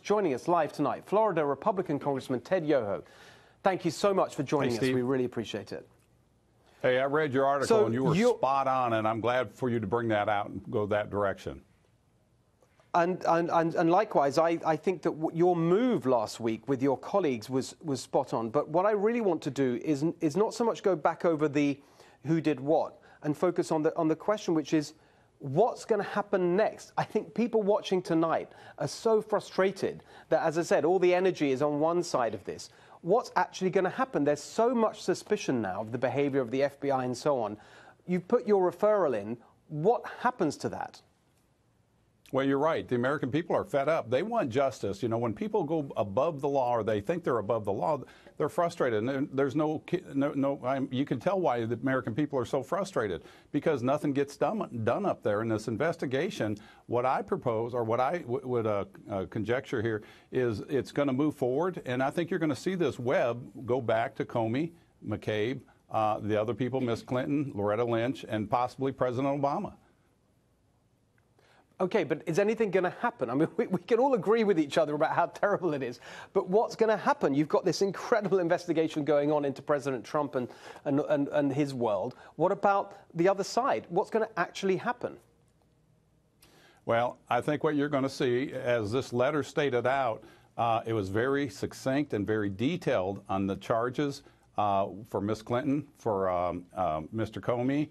joining us live tonight, Florida Republican Congressman Ted Yoho. Thank you so much for joining us. We really appreciate it. Hey, I read your article and you were spot on, and I'm glad for you to bring that out and go that direction. And likewise, I think that your move last week with your colleagues was spot on. But what I really want to do is not so much go back over the who did what and focus on the question, which is what's going to happen next. I think people watching tonight are so frustrated that, as I said, all the energy is on one side of this. What's actually going to happen? There's so much suspicion now of the behavior of the FBI and so on. You've put your referral in. What happens to that? Well, you're right. The American people are fed up. They want justice. You know, when people go above the law or they think they're above the law, they're frustrated. And there's you can tell why the American people are so frustrated, because nothing gets done up there in this investigation. What I propose, or what I would conjecture here, is it's going to move forward. And I think you're going to see this web go back to Comey, McCabe, the other people, Miss Clinton, Loretta Lynch, and possibly President Obama. Okay, but is anything going to happen? I mean, we can all agree with each other about how terrible it is, but what's going to happen? You've got this incredible investigation going on into President Trump and his world. What about the other side? What's going to actually happen? Well, I think what you're going to see, as this letter stated out, it was very succinct and very detailed on the charges for Miss Clinton, for Mr. Comey,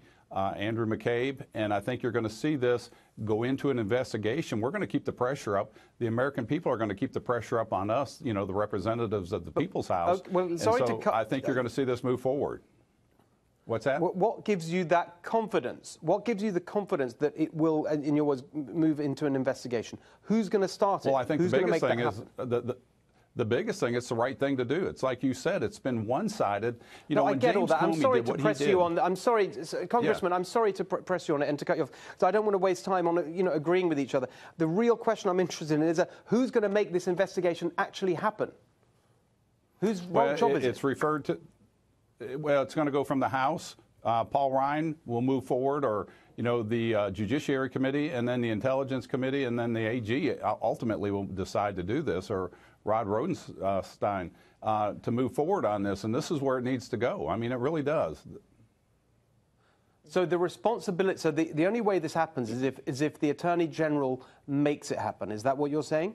Andrew McCabe, and I think you're going to see this go into an investigation. We're going to keep the pressure up. The American people are going to keep the pressure up on us, you know, the representatives of the People's House. Well, I think you're going to see this move forward. What's that? What gives you that confidence? What gives you the confidence that it will, in your words, move into an investigation? Who's going to start it? Well, I think Who's the biggest thing is the biggest thing, it's the right thing to do. It's like you said, it's been one-sided. You know, I get all that. I'm sorry to press you on. I'm sorry, Congressman. Yeah. I'm sorry to press you on it and to cut you off. So I don't want to waste time on agreeing with each other. The real question I'm interested in is who's going to make this investigation actually happen? Whose job is it? It's referred to. Well, it's going to go from the House. Paul Ryan will move forward, or the Judiciary Committee, and then the Intelligence Committee, and then the AG ultimately will decide to do this, or Rod Rosenstein, to move forward on this. And this is where it needs to go. I mean, it really does. So the responsibility, so the only way this happens is if the Attorney General makes it happen. Is that what you're saying?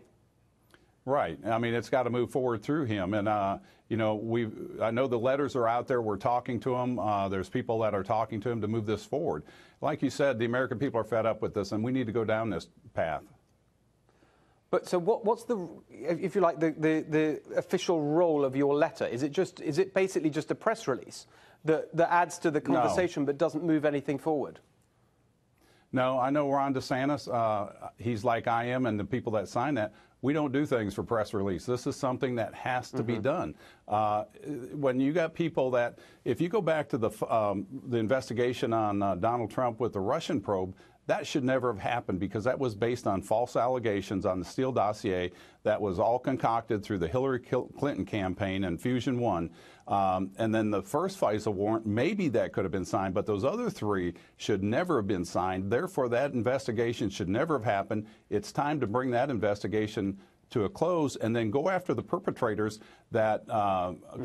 Right. I mean, it's got to move forward through him. And, I know the letters are out there. We're talking to him. There's people that are talking to him to move this forward. Like you said, the American people are fed up with this, and we need to go down this path. But so what's the, if you like, the official role of your letter? Is it basically just a press release that adds to the conversation but doesn't move anything forward? No, I know Ron DeSantis, he's like I am, and the people that sign that, we don't do things for press release. This is something that has to be done. When you got people that, if you go back to the investigation on Donald Trump with the Russian probe, that should never have happened, because that was based on false allegations on the Steele dossier that was all concocted through the Hillary Clinton campaign and Fusion 1. And then the first FISA warrant, maybe that could have been signed, but those other three should never have been signed. Therefore, that investigation should never have happened. It's time to bring that investigation to a close, and then go after the perpetrators that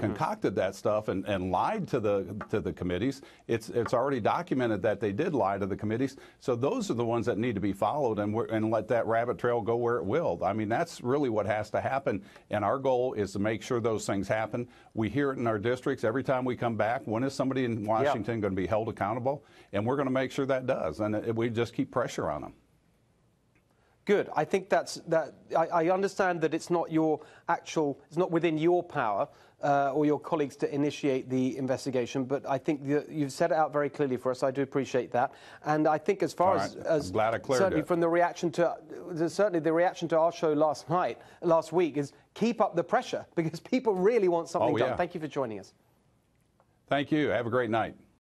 concocted that stuff and lied to the committees. It's already documented that they did lie to the committees. So those are the ones that need to be followed, and let that rabbit trail go where it will. I mean, that's really what has to happen. And our goal is to make sure those things happen. We hear it in our districts every time we come back. When is somebody in Washington going to be held accountable? And we're going to make sure that does. And we just keep pressure on them. Good. I think I understand that it's not it's not within your power or your colleagues to initiate the investigation, but I think you've set it out very clearly for us. I do appreciate that. And I think as far as I'm glad I cleared certainly it. From the reaction to our show last week is keep up the pressure, because people really want something done. Yeah. Thank you for joining us. Thank you. Have a great night.